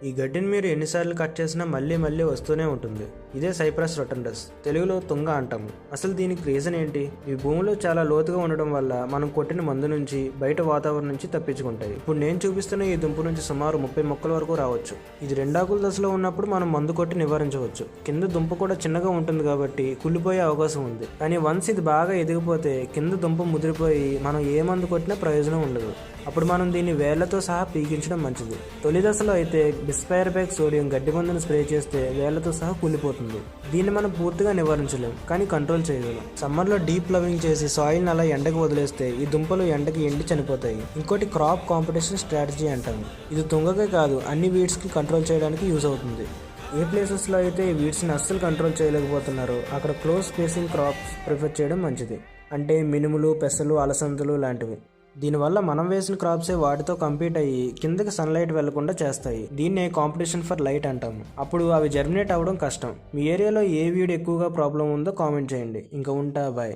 ఈ గడ్డిని మీరు ఎన్నిసార్లు కట్ చేసినా మళ్ళీ మళ్ళీ వస్తూనే ఉంటుంది. ఇదే సైప్రస్ రొటండస్, తెలుగులో తుంగ అంటాము. అసలు దీనికి రీజన్ ఏంటి? ఈ భూమిలో చాలా లోతుగా ఉండడం వల్ల మనం కొట్టిన మందు నుంచి, బయట వాతావరణం నుంచి తప్పించుకుంటాయి. ఇప్పుడు నేను చూపిస్తున్న ఈ దుంపు నుంచి సుమారు 30 మొక్కల వరకు రావచ్చు. ఇది రెండాకుల దశలో ఉన్నప్పుడు మనం మందు కొట్టి నివారించవచ్చు. కింద దుంప కూడా చిన్నగా ఉంటుంది కాబట్టి కుళ్ళిపోయే అవకాశం ఉంది. కానీ వన్స్ ఇది బాగా ఎదిగిపోతే కింద దుంప ముదిరిపోయి మనం ఏ మందు కొట్టినా ప్రయోజనం ఉండదు. అప్పుడు మనం దీన్ని వేళ్లతో సహా పీకించడం మంచిది. తొలి దశలో అయితే బిస్పైర్బెక్ సోడియం గడ్డి మందును స్ప్రే చేస్తే వేళ్లతో సహా కూలిపోతుంది. దీన్ని మనం పూర్తిగా నివారించలేం, కానీ కంట్రోల్ చేయగలం. సమ్మర్లో డీప్ ప్లవింగ్ చేసి సాయిల్ని అలా ఎండకు వదిలేస్తే ఈ దుంపలు ఎండకి ఎండి చనిపోతాయి. ఇంకోటి క్రాప్ కాంపిటీషన్ స్ట్రాటజీ అంటాము. ఇది తుంగకే కాదు, అన్ని వీడ్స్కి కంట్రోల్ చేయడానికి యూజ్ అవుతుంది. ఏ ప్లేసెస్లో అయితే ఈ వీడ్స్ని అస్సలు కంట్రోల్ చేయలేకపోతున్నారో అక్కడ క్లోజ్ స్పేసింగ్ క్రాప్స్ ప్రిఫర్ చేయడం మంచిది. అంటే మినుములు, పెసలు, అలసందలు లాంటివి. దీనివల్ల మనం వేసిన క్రాప్సే వాటితో కంపీట్ అయ్యి కిందకి సన్లైట్ వెళ్లకుండా చేస్తాయి. దీన్నే కాంపిటీషన్ ఫర్ లైట్ అంటాము. అప్పుడు అవి జర్మినేట్ అవ్వడం కష్టం. మీ ఏరియాలో ఏ వీడ్ ఎక్కువగా ప్రాబ్లం ఉందో కామెంట్ చేయండి. ఇంకా ఉంటా, బాయ్.